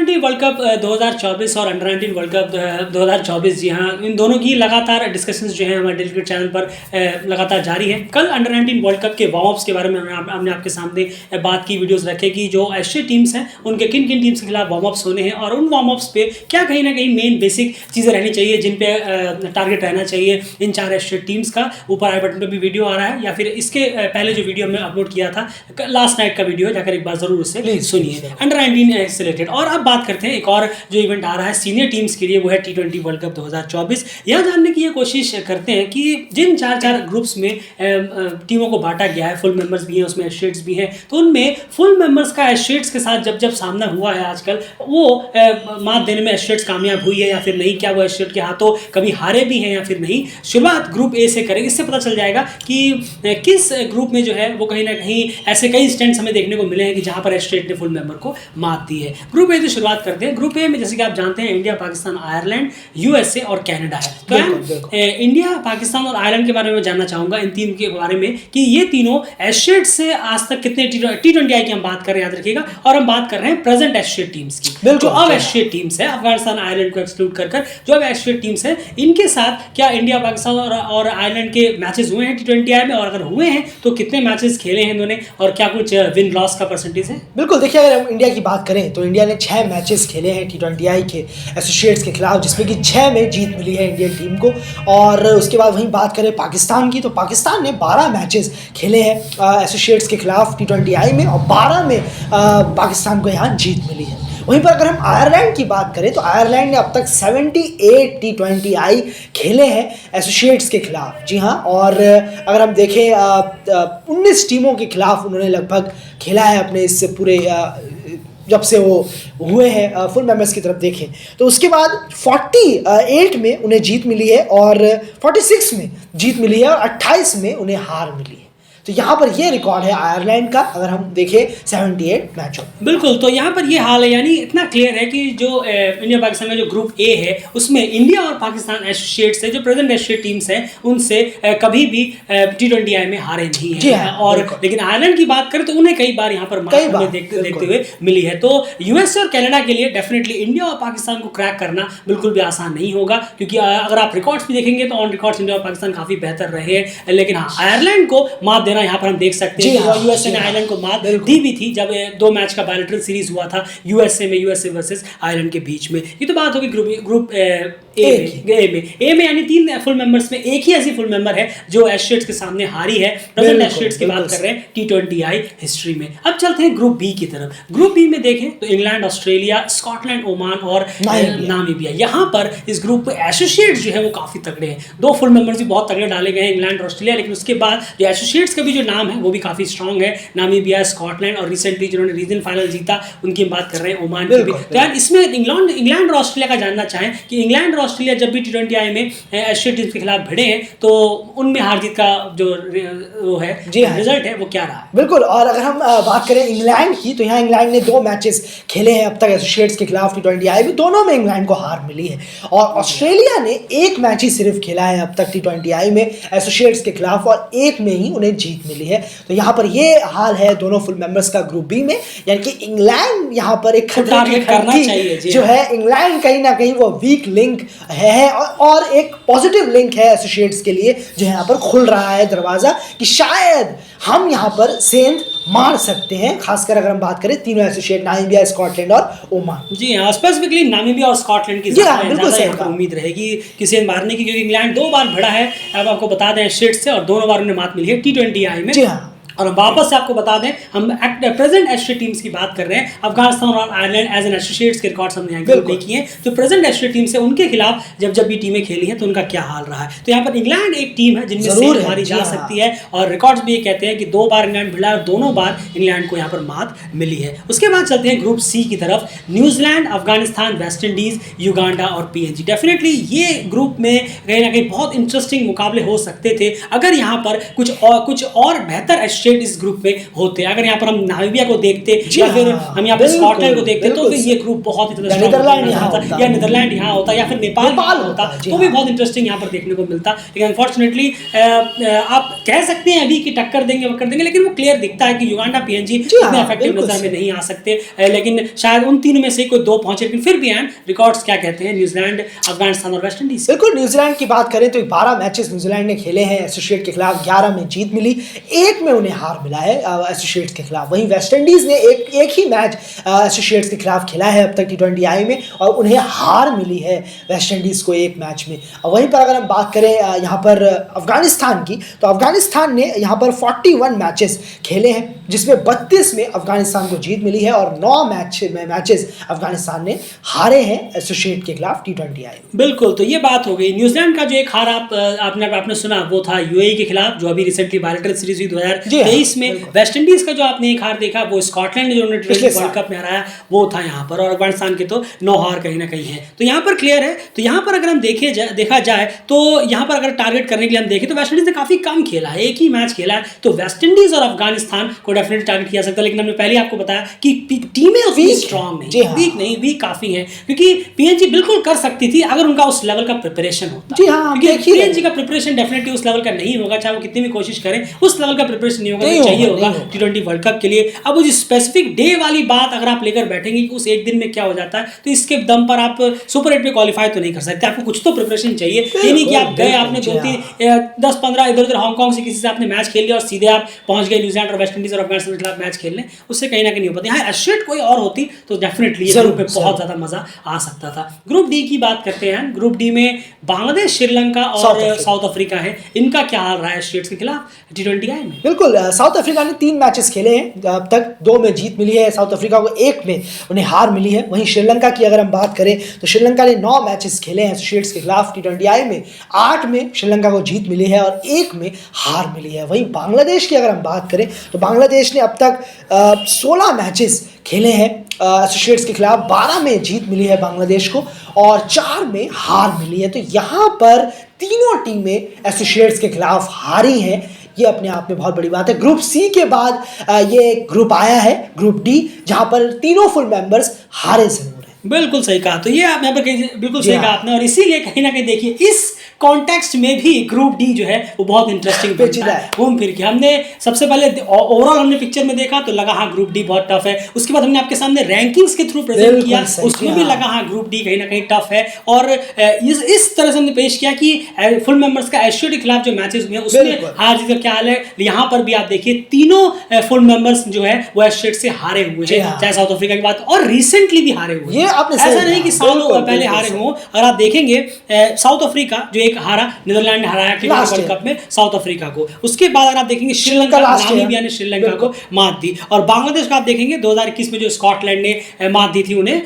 T20 world cup 2024 और under 19 world cup 2024, जी हाँ, इन दोनों की लगातार डिस्कशंस जो हैं हमारे डेलीकेट चैनल पर लगातार जारी है। कल अंडर 19 वर्ल्ड कप के वार्म अप्स के बारे में हमने आपके सामने बात की, वीडियोस रखे कि जो एशिया टीम्स हैं उनके किन किन टीम्स के खिलाफ वार्म अप्स होने हैं और उन वार्म अप्स पे क्या कहीं ना कहीं मेन बेसिक चीज़ें रहनी चाहिए जिन पे टारगेट रहना चाहिए इन 4 एशिया टीम्स का। ऊपर आई बटन पर भी वीडियो आ रहा है, या फिर इसके पहले जो वीडियो हमने अपलोड किया था लास्ट नाइट का वीडियो, जाकर एक बार जरूर उससे सुनिए। अंडर 19 से रिलेटेड। और अब बात करते हैं एक और जो इवेंट आ रहा है सीनियर टीम्स के लिए, वो है T20 वर्ल्ड कप 2024। यह जानने की ये कोशिश करते हैं कि जिन 4 ग्रुप्स में टीमों को बांटा गया है, फुल मेंबर्स भी हैं उसमें, एस्ट्रेट्स भी हैं, तो उनमें फुल मेंबर्स का एस्ट्रेट्स के साथ जब सामना हुआ है आजकल, वो मात देने में एस्ट्रेट्स कामयाब हुई है या फिर नहीं, क्या वो एस्ट्रेट के हाथों कभी हारे भी हैं या फिर नहीं। शुरुआत ग्रुप ए से करेंगे, इससे पता चल जाएगा कि किस ग्रुप में जो है वो कहीं ना कहीं ऐसे कई इंस्टेंट्स हमें देखने को मिले हैं कि जहां पर एस्ट्रेट ने फुल मेंबर को मात दी है। ग्रुप ए से शुरुआत करते हैं। ग्रुप ए में जैसे कि आप जानते हैं इंडिया, पाकिस्तान, आयरलैंड, यूएसए और कनाडा है। तो इंडिया, पाकिस्तान और आयरलैंड के बारे में जानना चाहूंगा, इन तीन के बारे में, कि ये तीनों एस्ट्रेट से आज तक कितने T20 की हम बात कर रहे हैं, याद रखिएगा, और हम बात कर रहे हैं प्रेजेंट एस्ट्रेट टीम्स की। जो अब एस्ट्रेट टीम्स है, अफगानिस्तान, आयरलैंड को एक्सक्लूड कर जो अब एस्ट्रेट टीम्स है, इनके साथ क्या इंडिया, पाकिस्तान और आयरलैंड के मैचेस हुए हैं T20 में, और अगर हुए हैं तो कितने मैचेस खेले हैं इन्होंने और क्या कुछ विन लॉस का परसेंटेज है। बिल्कुल, देखिए अगर हम इंडिया की बात करें तो इंडिया ने 6 मैचेस खेले हैं T20 के एसोसिएट्स के खिलाफ, जिसमें कि 6 में जीत मिली है इंडियन टीम को। और उसके बाद वहीं बात करें पाकिस्तान की, तो पाकिस्तान ने 12 मैचेस खेले हैं एसोसिएट्स के खिलाफ T20 में, और 12 में पाकिस्तान को यहाँ जीत मिली है। वहीं पर अगर हम आयरलैंड की बात करें तो आयरलैंड ने अब तक 78 T20 खेले हैं एसोसिएट्स के खिलाफ, जी हाँ। और अगर हम देखें 19 टीमों के खिलाफ उन्होंने लगभग खेला है अपने इस पूरे जब से वो हुए हैं फुल मेंबर्स की तरफ देखें तो। उसके बाद 48 में उन्हें जीत मिली है और 46 में जीत मिली है और 28 में उन्हें हार मिली है। तो यहाँ पर ये रिकॉर्ड है आयरलैंड का, अगर हम देखें 78 मैचों। बिल्कुल, तो यहाँ पर ये हाल है, यानी इतना क्लियर है कि जो इंडिया पाकिस्तान का जो ग्रुप ए है उसमें इंडिया और पाकिस्तान एसोसिएट्स है, जो प्रेजेंट एसोसिएट टीम्स हैं, उनसे कभी भी T20 में हारे नहीं है। और लेकिन आयरलैंड की बात करें तो उन्हें कई बार यहाँ पर देखते हुए मिली है। तो यूएसए और कनाडा के लिए डेफिनेटली इंडिया और पाकिस्तान को क्रैक करना बिल्कुल भी आसान नहीं होगा, क्योंकि अगर आप रिकॉर्ड्स भी देखेंगे तो ऑन रिकॉर्ड्स इंडिया और पाकिस्तान काफी बेहतर रहे हैं। लेकिन हाँ, आयरलैंड को मात यहाँ पर हम देख सकते हैं कि यूएसए ने आयरलैंड को मात दी भी थी जब 2 मैच का बायलैटरल सीरीज हुआ था यूएसए वर्सेस आयरलैंड के बीच में। ये तो बात होगी ग्रुप ए में, यानी 3 फुल मेंबर्स में एक ही ऐसी फुल मेंबर है जो एस्ट्रेट्स के सामने हारी है। प्रेजेंट एस्ट्रेट्स की बात कर रहे हैं T20 हिस्ट्री में। अब चलते हैं ग्रुप बी की तरफ। ग्रुप बी में देखें तो इंग्लैंड, ऑस्ट्रेलिया, स्कॉटलैंड, ओमान और नामीबिया। यहाँ पर इस ग्रुप पे एसोसिएट्स जो है वो काफी तगड़े हैं। 2 फुल मेंबर्स भी बहुत तगड़े डाले गए हैं, इंग्लैंड और ऑस्ट्रेलिया, लेकिन उसके बाद जो एसोसिएट्स का भी जो नाम है वो भी काफी स्ट्रॉन्ग है, नामीबिया, स्कॉटलैंड, और रिसेंटली जिन्होंने रीजनल फाइनल जीता उनकी बात कर रहे हैं ओमान की भी। तो यार इसमें इंग्लैंड और ऑस्ट्रेलिया का जानना चाहें कि इंग्लैंड और ऑस्ट्रेलिया जब भी T20 में एशिया टीम्स के खिलाफ भिड़े हैं तो उनमें हार जीत का जो वो है रिजल्ट है वो क्या रहा है। बिल्कुल, और अगर हम बात करें इंग्लैंड की तो यहाँ इंग्लैंड ने 2 मैचेस खेले हैं अब तक एसोसिएट्स के खिलाफ T20 में, दोनों में इंग्लैंड को हार मिली है। और ऑस्ट्रेलिया ने 1 मैच ही सिर्फ खेला है अब तक T20 में एसोसिएट्स के खिलाफ, और 1 में ही उन्हें जीत मिली है। तो यहाँ पर ये हाल है दोनों फुल मेंबर्स का ग्रुप बी में, यानी कि इंग्लैंड यहाँ पर एक खतरे की जो है, इंग्लैंड कहीं ना कहीं वो वीक लिंक है और एक पॉजिटिव लिंक है एसोसिएट्स के लिए, जो यहाँ पर खुल रहा है दरवाजा कि शायद हम यहाँ पर सेंध मार सकते हैं, खासकर अगर हम बात करें तीनों एसोसिएट नामीबिया, स्कॉटलैंड और ओमान। जी हाँ, स्पेसिफिकली नामीबिया और स्कॉटलैंड की ज्यादा उम्मीद रहेगी कि सेंध मारने की, क्योंकि इंग्लैंड 2 बार भिड़ा है, अब आपको बता दें एसोसिएट से, और दोनों बार उन्हें मात मिली है T20 में। जी हाँ, और वापस से आपको बता दें हम प्रेजेंट एशिया टीम्स की बात कर रहे हैं। अफगानिस्तान और आयरलैंड एज एन एसोसिएट्स के रिकॉर्ड्स हमने यहाँ नहीं किए हैं। जो प्रेजेंट एशिया टीम्स है उनके खिलाफ जब भी टीमें खेली हैं तो उनका क्या हाल रहा है। तो यहाँ पर इंग्लैंड एक टीम है जिनमें से मारी जा सकती है, और रिकॉर्ड्स भी ये कहते हैं कि 2 बार इंग्लैंड भिड़ा और दोनों बार इंग्लैंड को यहाँ पर मात मिली है। उसके बाद चलते हैं ग्रुप सी की तरफ। New Zealand, Afghanistan, West Indies, Uganda और PNG। डेफिनेटली ये ग्रुप में कहीं ना कहीं बहुत इंटरेस्टिंग मुकाबले हो सकते थे अगर यहाँ पर कुछ और बेहतर स्टेट इस ग्रुप में होते। अगर यहाँ पर हम नामीबिया को देखते या हाँ, फिर हम यहाँ पर बिल्कुल, स्कॉटलैंड को देखते तो बिल्कुल ये ग्रुप बहुत ही ज़्यादा नीदरलैंड यहाँ होता, होता। या नीदरलैंड यहाँ होता, या फिर नेपाल नेपाल यहाँ होता, होता, जी तो भी हाँ। बहुत इंटरेस्टिंग यहाँ पर देखने को मिलता। लेकिन अनफॉर्चुनेटली आप कह सकते हैं अभी कि टक्कर देंगे, लेकिन वो क्लियर दिखता है कि युगांडा पीएनजी जी हाँ, इतने इफेक्टिव बिल्कुल नजर में सही। नहीं आ सकते। लेकिन शायद उन तीनों में से कोई दो पहुंचे, लेकिन फिर भी हैं रिकॉर्ड्स क्या कहते हैं न्यूजीलैंड, अफगानिस्तान और वेस्ट इंडीज। बिल्कुल, न्यूजीलैंड की बात करें तो 12 मैचेस न्यूजीलैंड ने खेले हैं, एसोसिएट के खिलाफ 11 में जीत मिली, एक में उन्हें हार मिला है एसोसिएट्स के खिलाफ। वहीं वेस्ट इंडीज ने एक ही मैच एसोसिएट्स के खिलाफ खेला है अब तक T20I में, और उन्हें हार मिली है वेस्ट इंडीज को एक मैच में। और वहीं पर अगर हम बात करें यहाँ पर अफगानिस्तान की, तो अफगानिस्तान ने यहाँ पर 41 मैचेस खेले हैं, जिसमें 32 में अफगानिस्तान को जीत मिली है और 9 मैचेस अफगानिस्तान ने हारे हैं एसोसिएट के खिलाफ T20I। बिल्कुल, तो ये बात हो गई। न्यूजीलैंड का जो एक हार आपने सुना वो था यूएई के खिलाफ, जो अभी रिसेंटली बायलैटरल सीरीज हुई 2023 में। वेस्ट इंडीज का जो आपने एक हार देखा वो स्कॉटलैंड ने जो वर्ल्ड कप में हराया वो था यहाँ पर, और अफगानिस्तान के तो 9 हार कहीं ना कहीं है। तो यहाँ पर क्लियर है। तो यहाँ पर अगर हम देखा जाए तो यहाँ पर अगर टारगेट करने के लिए हम देखें तो वेस्ट इंडीज ने काफी कम खेला है, एक ही मैच खेला है। तो वेस्ट इंडीज और अफगानिस्तान को डेफिनेटली टारगेट किया सकता है, लेकिन हमने पहले आपको बताया कि टीमें उतनी स्ट्रांग नहीं, वीक नहीं, वीक काफी है, क्योंकि पीएनजी बिल्कुल कर सकती थी अगर उनका उस लेवल का प्रिपरेशन होता। जी हाँ, क्योंकि पीएनजी का प्रिपरेशन डेफिनेटली उस लेवल का नहीं होगा, चाहे वो कितनी भी कोशिश करें, उस लेवल का प्रिपरेशन नहीं होगा जो चाहिए होगा T20 वर्ल्ड कप के लिए। अब वो जो स्पेसिफिक डे वाली बात अगर आप लेकर बैठेंगे कि उस एक दिन में क्या हो जाता है, तो इसके दम पर आप सुपर 8 में क्वालिफाई तो नहीं कर सकते। आपको कुछ तो प्रिपरेशन चाहिए, ये नहीं कि आप गए, आपने 10-15 इधर उधर हांगकांग से किसी से आपने मैच खेल लिया और सीधे आप पहुंच गए न्यूजीलैंड और वेस्ट इंडीज और अफगानिस्तान के खिलाफ मैच खेलने, उससे कहीं ना कहीं नहीं हो पाती। हाँ, एशेट कोई और होती तो डेफिनेटली ग्रुप में बहुत ज्यादा मजा आ सकता था। ग्रुप डी की बात करते हैं। ग्रुप डी में बांग्लादेश, श्रीलंका और साउथ अफ्रीका है। इनका क्या हाल रहा है स्टेट्स के खिलाफ T20I में? बिल्कुल, साउथ अफ्रीका ने 3 मैचेस खेले हैं अब तक, 2 में जीत मिली है साउथ अफ्रीका को, 1 में उन्हें हार मिली है। वहीं श्रीलंका की अगर हम बात करें तो श्रीलंका ने 9 मैचेस खेले हैं एसोसिएट्स के खिलाफ T20I में, 8 में श्रीलंका को जीत मिली है और 1 में हार मिली है। वहीं बांग्लादेश की अगर हम बात करें तो बांग्लादेश ने अब तक 16 मैचेस खेले हैं एसोसिएट्स के खिलाफ, 12 में जीत मिली है बांग्लादेश को और 4 में हार मिली है। तो यहाँ पर तीनों टीमें एसोसिएट्स के खिलाफ हारी हैं, ये अपने आप में बहुत बड़ी बात है। ग्रुप सी के बाद ये ग्रुप आया है ग्रुप डी, जहाँ पर तीनों फुल मेंबर्स हारे जरूर हैं। बिल्कुल सही कहा। तो ये आप यहाँ पर बिल्कुल सही कहा आपने, और इसीलिए कहीं ना कहीं देखिए इस कॉन्टेक्स्ट में भी ग्रुप डी जो है वो बहुत इंटरेस्टिंग बनता है। घूम फिर के हमने सबसे पहले ओवरऑल हमने पिक्चर में देखा तो लगा हाँ ग्रुप डी बहुत टफ है। उसके बाद हमने आपके सामने रैंकिंग्स के थ्रू प्रेजेंट किया, उसमें भी लगा हाँ ग्रुप डी कहीं ना कहीं टफ है। और इस तरह से हमने पेश किया कि फुल मेंबर्स का एशिया के खिलाफ जो मैचेस हुए हैं उसमें हार जीत का क्या हाल है। यहाँ पर भी आप देखिए तीनों फुल मेंबर्स जो है वो एशिया से हारे हुए हैं, चाहे साउथ अफ्रीका की बात, और रिसेंटली भी हारे हुए हैं। ऐसा नहीं कि सालों पहले हारे हों। अगर आप देखेंगे साउथ अफ्रीका जो एक हारा, नीदरलैंड ने हराया T20 वर्ल्ड कप में साउथ अफ्रीका को। उसके बाद अगर आप देखेंगे श्रीलंका, नामीबिया ने श्रीलंका को मात दी, और बांग्लादेश का आप देखेंगे 2021 में जो स्कॉटलैंड ने मात दी थी उन्हें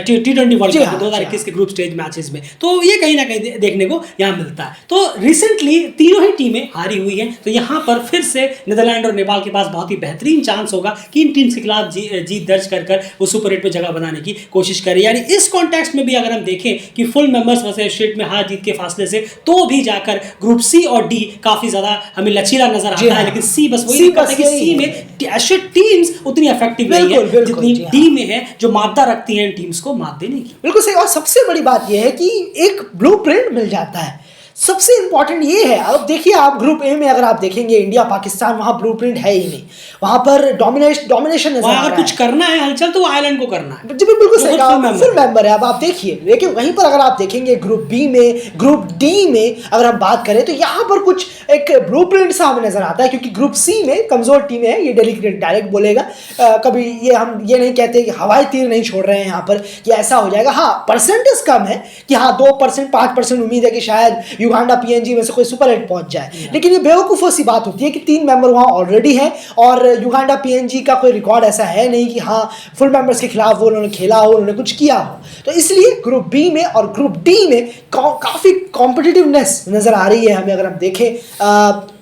T20 वर्ल्ड कप 2021 के ग्रुप स्टेज मैचेस में। तो ये कहीं ना कहीं देखने को यहाँ मिलता है। तो रिसेंटली तीनों ही टीमें हारी हुई हैं, तो यहाँ पर फिर से नीदरलैंड और नेपाल के पास बहुत ही बेहतरीन चांस होगा कि इन टीम्स के खिलाफ जीत दर्ज कर वो सुपर 8 पे जगह बनाने की कोशिश करें। यानी इस कॉन्टेक्स्ट में भी अगर हम देखें कि फुल मेंबर्स वर्सेस स्टेट में हार जीत के फासले से तो भी जाकर ग्रुप सी और डी काफी ज्यादा हमें लचीला नजर आता है, लेकिन सी बस वही दिक्कत है कि सी में एशियन टीम्स उतनी इफेक्टिव नहीं है जितनी डी में है, जो मादा रखती हैं इन टीम्स को मात देने की। बिल्कुल सही। और सबसे बड़ी बात यह है कि एक ब्लूप्रिंट मिल जाता है, सबसे इंपॉर्टेंट ये है। अब देखिए आप ग्रुप ए में अगर आप देखेंगे इंडिया पाकिस्तान, वहां ब्लूप्रिंट है ही नहीं, वहां पर डोमिनेशन नजर आ रहा है। अगर कुछ करना है हलचल तो आयरलैंड को करना है। जी बिल्कुल सही कहा, फुल मेंबर है। अब आप देखिए, लेकिन वहीं पर अगर आप देखेंगे ग्रुप बी में, ग्रुप डी में अगर हम बात करें तो यहाँ पर कुछ एक ब्लूप्रिंट सा हमें नजर आता है, क्योंकि ग्रुप सी में कमजोर टीमें हैं, ये डेली डायरेक्ट बोलेगा। कभी ये हम ये नहीं कहते कि हवाई तीर नहीं छोड़ रहे हैं यहाँ पर कि ऐसा हो जाएगा। हाँ, परसेंटेज कम है कि हाँ 2% 5% उम्मीद है कि शायद युगांडा पीएनजी में से कोई सुपर 8 पहुंच जाए, लेकिन ये बेवकूफ़ों सी बात होती है कि 3 मेंबर वहाँ ऑलरेडी हैं और युगांडा पीएनजी का कोई रिकॉर्ड ऐसा है नहीं कि हाँ फुल मेंबर्स के खिलाफ वो उन्होंने खेला हो, उन्होंने कुछ किया हो। तो इसलिए ग्रुप बी में और ग्रुप डी में काफ़ी कॉम्पिटिटिवनेस नज़र आ रही है हमें। अगर हम देखें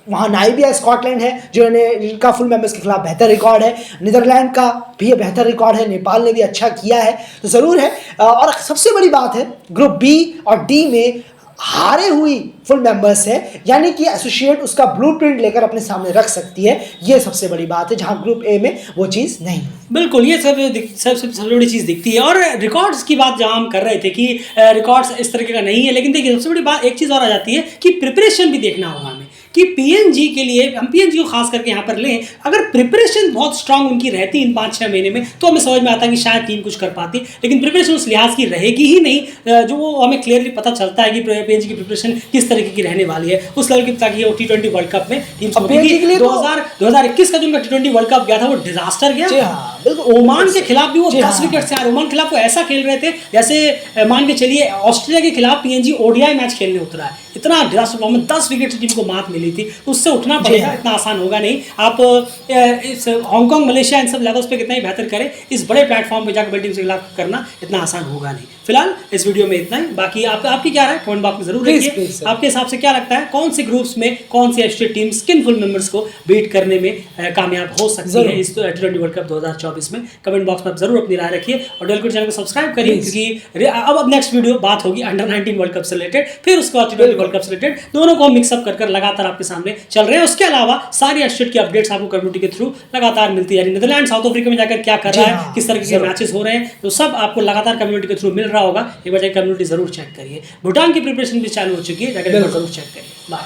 वहाँ नामीबिया, स्कॉटलैंड है जिनका फुल मेंबर्स के खिलाफ बेहतर रिकॉर्ड है, नीदरलैंड का भी बेहतर रिकॉर्ड है, नेपाल ने भी अच्छा किया है, तो ज़रूर है। और सबसे बड़ी बात है ग्रुप बी और डी में हारे हुई फुल मेंबर्स है, यानी कि एसोसिएट उसका ब्लूप्रिंट लेकर अपने सामने रख सकती है। ये सबसे बड़ी बात है, जहां ग्रुप ए में वो चीज़ नहीं। बिल्कुल, ये सबसे बड़ी चीज़ दिखती है। और रिकॉर्ड्स की बात जहाँ हम कर रहे थे कि रिकॉर्ड्स इस तरीके का नहीं है, लेकिन देखिए सबसे बड़ी बात एक चीज़ और आ जाती है कि प्रिपरेशन भी देखना होगा हमें कि पीएनजी के लिए, हम पीएनजी को खास करके यहाँ पर लें, अगर प्रिपरेशन बहुत स्ट्रांग उनकी रहती इन 5-6 महीने में तो हमें समझ में आता है कि शायद टीम कुछ कर पाती, लेकिन प्रिपरेशन उस लिहाज की रहेगी ही नहीं जो वो हमें क्लियरली पता चलता है कि पीएनजी की प्रिपरेशन किस तरीके की रहने वाली है उस लेवल की, ताकि वो T20 वर्ल्ड कप में टीम 2021 का जो उनका T20 वर्ल्ड कप गया था वो डिजास्टर गया। ओमान के खिलाफ भी वो 10 विकेट से हारे। ओमान के खिलाफ वो ऐसा खेल रहे थे जैसे मान के चलिए ऑस्ट्रेलिया के खिलाफ पीएनजी ओडीआई मैच खेलने उतरा है, इतना डिजास्टर परफॉर्मेंस, 10 विकेट से टीम को मात मिली थी, तो उससे उठना पड़ेगा, इतना आसान होगा नहीं। आप इस हांगकांग, मलेशिया इन सब लेवल्स पे कितना ही बेहतर करें, इस बड़े प्लेटफॉर्म पे जाकर बड़ी टीम से खिलाफ करना इतना आसान होगा नहीं। फिलहाल इस वीडियो में इतना ही, बाकी आपकी क्या राय कमेंट बॉक्स में जरूर रखिए। आपके हिसाब से क्या लगता है कौन से ग्रुप्स में कौन सी एसोसिएट टीम्स किन फुल मेंबर्स को बीट करने में कामयाब हो सकती है इस T20 वर्ल्ड कप 2024 में? कमेंट बॉक्स में आप जरूर अपनी राय रखिए और डेलक्यूट चैनल को सब्सक्राइब करिए, क्योंकि अब नेक्स्ट वीडियो बात होगी अंडर 19 वर्ल्ड कप से रिलेटेड, फिर उसके बाद T20 वर्ल्ड कप से रिलेटेड, दोनों को मिक्सअप कर लगातार आपके सामने चल रहे हैं। उसके अलावा सारी एसोसिएट की अपडेट्स आपको कम्युनिटी के थ्रू लगातार मिलती है, यानी नीदरलैंड साउथ अफ्रीका में जाकर क्या कर रहा है, किस तरह के मैचेस हो रहे हैं, तो सब आपको लगातार कम्युनिटी के थ्रू मिल रहा होगा। एक बार कम्युनिटी जरूर चेक करिए। भूटान की प्रिपरेशन भी चालू हो चुकी है, जाकर जरूर चेक करिए। बाय।